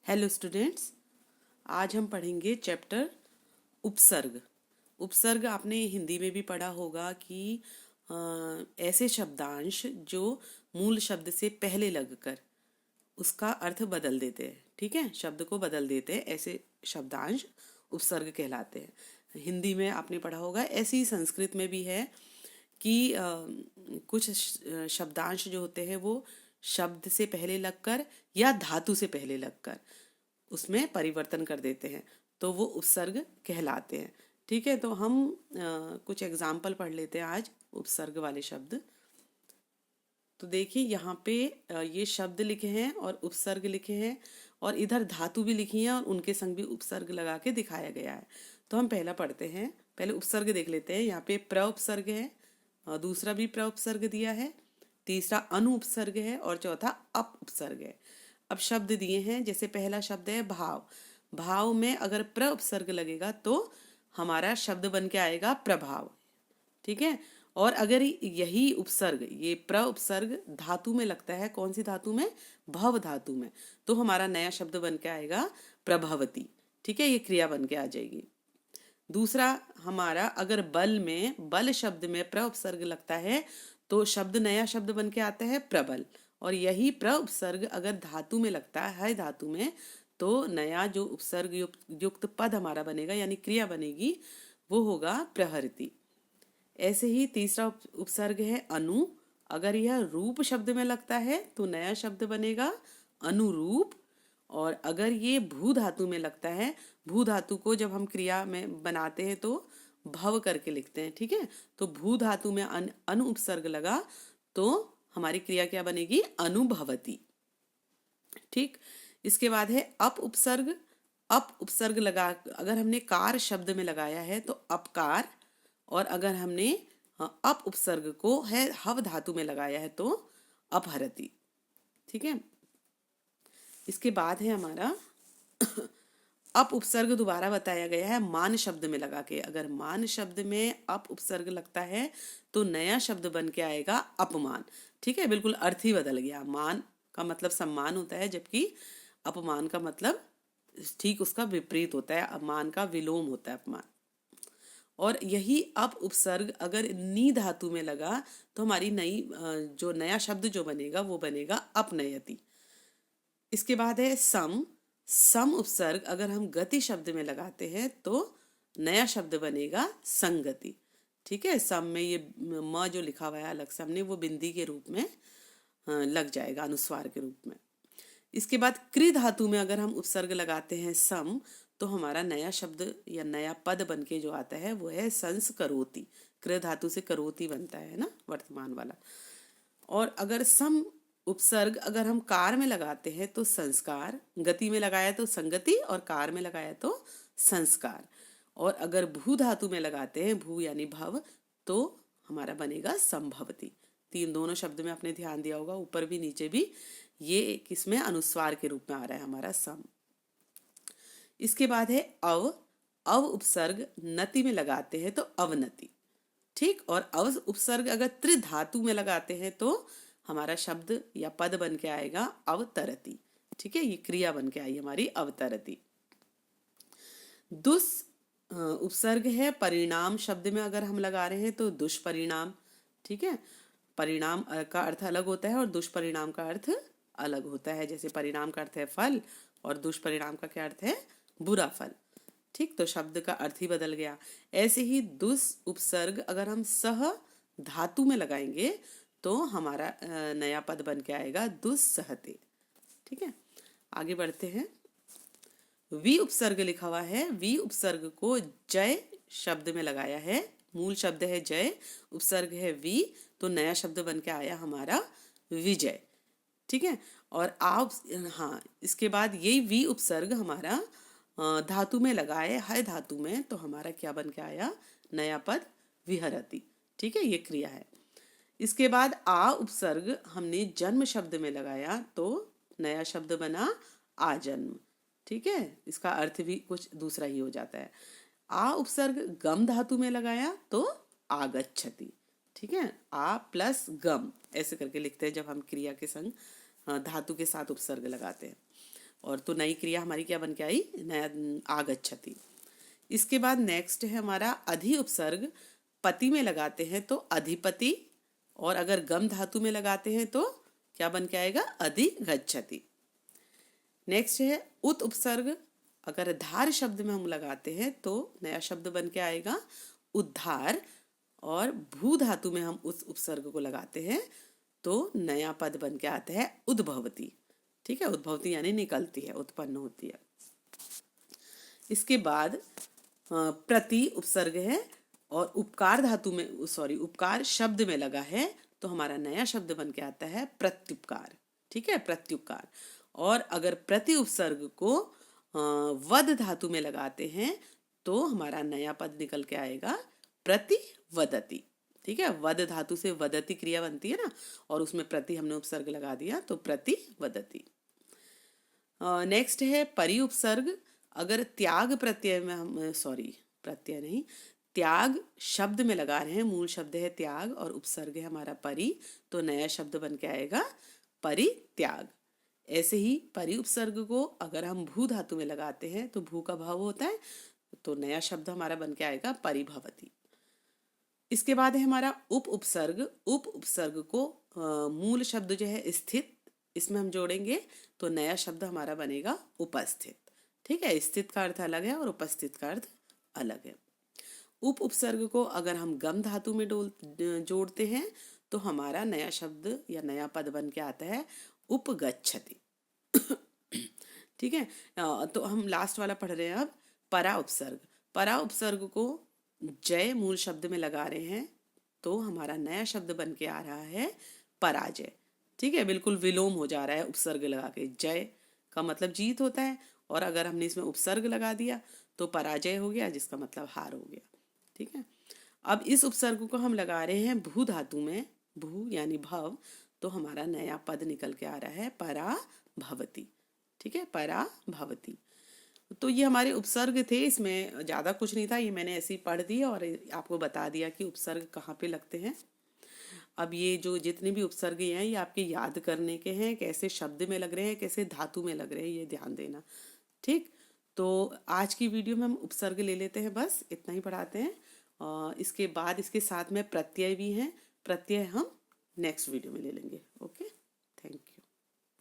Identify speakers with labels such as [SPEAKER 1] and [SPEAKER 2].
[SPEAKER 1] Hello students, आज हम पढ़ेंगे चैप्टर उपसर्ग। उपसर्ग आपने हिंदी में भी पढ़ा होगा कि ऐसे शब्दांश जो मूल शब्द से पहले लगकर उसका अर्थ बदल देते हैं। ठीक है, शब्द को बदल देते हैं, ऐसे शब्दांश उपसर्ग कहलाते हैं। हिंदी में आपने पढ़ा होगा, ऐसे ही संस्कृत में भी है कि कुछ शब्दांश जो होते हैं वो शब्द से पहले लगकर या धातु से पहले लगकर उसमें परिवर्तन कर देते हैं, तो वो उपसर्ग कहलाते हैं। ठीक है, तो हम कुछ एग्जाम्पल पढ़ लेते हैं आज उपसर्ग वाले शब्द। तो देखिए यहाँ पे ये शब्द लिखे हैं और उपसर्ग लिखे हैं और इधर धातु भी लिखी है और उनके संग भी उपसर्ग लगा के दिखाया गया है। तो हम पहला पढ़ते हैं, पहले उपसर्ग देख लेते हैं। यहाँ पे प्र उपसर्ग है, दूसरा भी प्र उपसर्ग दिया है, तीसरा अनु उपसर्ग है और चौथा अप उपसर्ग है। अब शब्द दिए हैं, जैसे पहला शब्द है भाव। भाव में अगर प्र उपसर्ग लगेगा तो हमारा शब्द बन के आएगा प्रभाव। ठीक है, और अगर यही उपसर्ग, ये प्र उपसर्ग धातु में लगता है, कौन सी धातु में? भव धातु में, तो हमारा नया शब्द बन के आएगा प्रभवती। ठीक है, ये क्रिया बन के आ जाएगी। दूसरा हमारा, अगर बल में, बल शब्द में प्र उपसर्ग लगता है तो शब्द, नया शब्द बन के आता है प्रबल। और यही प्र उपसर्ग अगर धातु में लगता है धातु में, तो नया जो उपसर्ग युक्त पद हमारा बनेगा, यानी क्रिया बनेगी, वो होगा प्रहरती। ऐसे ही तीसरा उपसर्ग है अनु। अगर यह रूप शब्द में लगता है तो नया शब्द बनेगा अनुरूप। और अगर ये भू धातु में लगता है, भू धातु को जब हम क्रिया में बनाते हैं तो भव करके लिखते हैं। ठीक है, तो भू धातु में अनु उपसर्ग लगा तो हमारी क्रिया क्या बनेगी? अनुभवती। ठीक, इसके बाद है अप उपसर्ग। अप उपसर्ग लगा, अगर हमने कार शब्द में लगाया है तो अपकार, और अगर हमने अप उपसर्ग को है हव धातु में लगाया है तो अपहरती। ठीक है, इसके बाद है हमारा अप उपसर्ग दोबारा बताया गया है मान शब्द में लगा के। अगर मान शब्द में अप उपसर्ग लगता है तो नया शब्द बन के आएगा अपमान। ठीक है, बिल्कुल अर्थ ही बदल गया। मान का मतलब सम्मान होता है, जबकि अपमान का मतलब ठीक उसका विपरीत होता है, अपमान का विलोम होता है अपमान। और यही अप उपसर्ग अगर नी धातु में लगा तो हमारी नई जो नया शब्द जो बनेगा वो बनेगा अपनयति। इसके बाद है सम। सम उपसर्ग अगर हम गति शब्द में लगाते हैं तो नया शब्द बनेगा संगति। ठीक है, सम में ये म जो लिखा हुआ है अलग से हमने, वो बिंदी के रूप में लग जाएगा, अनुस्वार के रूप में। इसके बाद कृ धातु में अगर हम उपसर्ग लगाते हैं सम, तो हमारा नया शब्द या नया पद बन के जो आता है वो है संस्करोति। कृ धातु से करोति बनता है ना, वर्तमान वाला। और अगर सम उपसर्ग अगर हम कार में लगाते हैं तो संस्कार, गति में लगाया तो संगति और कार में लगाया तो संस्कार। और अगर भू धातु में लगाते हैं, भू यानी भव, तो हमारा बनेगा संभवती। तीन दोनों शब्द में आपने ध्यान दिया होगा, ऊपर भी नीचे भी, ये किसमें? अनुस्वार के रूप में आ रहा है हमारा सम। इसके बाद है अव। अव उपसर्ग नति में लगाते हैं तो अवनति। ठीक, और अव उपसर्ग अगर त्रिधातु में लगाते हैं तो हमारा शब्द या पद बन के आएगा अवतरती। ठीक है, ये क्रिया बन के आई हमारी अवतरती। दुष उपसर्ग है परिणाम शब्द में अगर हम लगा रहे हैं तो दुष्परिणाम। ठीक है, परिणाम का अर्थ अलग होता है और दुष्परिणाम का अर्थ अलग होता है। जैसे परिणाम का अर्थ है फल और दुष्परिणाम का क्या अर्थ है? बुरा फल। ठीक, तो शब्द का अर्थ ही बदल गया। ऐसे ही दुष उपसर्ग अगर हम सह धातु में लगाएंगे तो हमारा नया पद बन के आएगा दुस्सहते। ठीक है, आगे बढ़ते हैं। वी उपसर्ग लिखा हुआ है, वी उपसर्ग को जय शब्द में लगाया है। मूल शब्द है जय, उपसर्ग है वी, तो नया शब्द बन के आया हमारा विजय। ठीक है, और आप, हाँ, इसके बाद यही वी उपसर्ग हमारा धातु में लगाए, है धातु में, तो हमारा क्या बन के आया? नया पद विहरती। ठीक है, ये क्रिया है। इसके बाद आ उपसर्ग हमने जन्म शब्द में लगाया तो नया शब्द बना आजन्म। ठीक है, इसका अर्थ भी कुछ दूसरा ही हो जाता है। आ उपसर्ग गम धातु में लगाया तो आगच्छति। ठीक है, आ प्लस गम ऐसे करके लिखते हैं जब हम क्रिया के संग धातु के साथ उपसर्ग लगाते हैं। और तो नई क्रिया हमारी क्या बन के आई, नया आगच्छति। इसके बाद नेक्स्ट है हमारा अधि उपसर्ग। पति में लगाते हैं तो अधिपति, और अगर गम धातु में लगाते हैं तो क्या बन के आएगा, अधिगच्छति। नेक्स्ट है उत उपसर्ग। अगर धार शब्द में हम लगाते हैं तो नया शब्द बन के आएगा उद्धार, और भू धातु में हम उस उपसर्ग को लगाते हैं तो नया पद बन के आता है उद्भवती। ठीक है, उद्भवती यानी निकलती है, उत्पन्न होती है। इसके बाद प्रति उपसर्ग है, और उपकार धातु में उपकार शब्द में लगा है तो हमारा नया शब्द बन के आता है प्रत्युपकार। ठीक है, प्रत्युपकार। और अगर प्रति उपसर्ग को वद धातु में लगाते हैं तो हमारा नया पद निकल के आएगा प्रतिवदति। ठीक है, वद धातु से वदति क्रिया बनती है ना, और उसमें प्रति हमने उपसर्ग लगा दिया तो प्रतिवदति। नेक्स्ट है परि उपसर्ग। अगर त्याग प्रत्यय में हम प्रत्यय नहीं, त्याग शब्द में लगा रहे हैं, मूल शब्द है त्याग और उपसर्ग है हमारा परि, तो नया शब्द बन के आएगा परित्याग। ऐसे ही परि उपसर्ग को अगर हम भू धातु में लगाते हैं तो भू का भाव होता है, तो नया शब्द हमारा बन के आएगा परिभवती। इसके बाद है हमारा उप उपसर्ग। उप उपसर्ग को मूल शब्द जो है स्थित, इसमें हम जोड़ेंगे तो नया शब्द हमारा बनेगा उपस्थित। ठीक है, स्थित का अर्थ अलग है और उपस्थित का अर्थ अलग है। उप उपसर्ग को अगर हम गम धातु में जोड़ते हैं तो हमारा नया शब्द या नया पद बन के आता है उपगच्छति। ठीक है, तो हम लास्ट वाला पढ़ रहे हैं अब परा उपसर्ग। परा उपसर्ग को जय मूल शब्द में लगा रहे हैं तो हमारा नया शब्द बन के आ रहा है पराजय। ठीक है, बिल्कुल विलोम हो जा रहा है उपसर्ग लगा के। जय का मतलब जीत होता है, और अगर हमने इसमें उपसर्ग लगा दिया तो पराजय हो गया, जिसका मतलब हार हो गया। ठीक है, अब इस उपसर्ग को हम लगा रहे हैं भू धातु में, भू यानी भव, तो हमारा नया पद निकल के आ रहा है पराभवती। ठीक है, पराभवती। तो ये हमारे उपसर्ग थे, इसमें ज़्यादा कुछ नहीं था, ये मैंने ऐसे ही पढ़ दिया और आपको बता दिया कि उपसर्ग कहाँ पे लगते हैं। अब ये जो जितने भी उपसर्ग हैं ये आपके याद करने के हैं, कैसे शब्द में लग रहे हैं, कैसे धातु में लग रहे हैं, ये ध्यान देना। ठीक, तो आज की वीडियो में हम उपसर्ग ले लेते हैं, बस इतना ही पढ़ाते हैं। इसके बाद इसके साथ में प्रत्यय भी हैं, प्रत्यय हम नेक्स्ट वीडियो में ले लेंगे। ओके।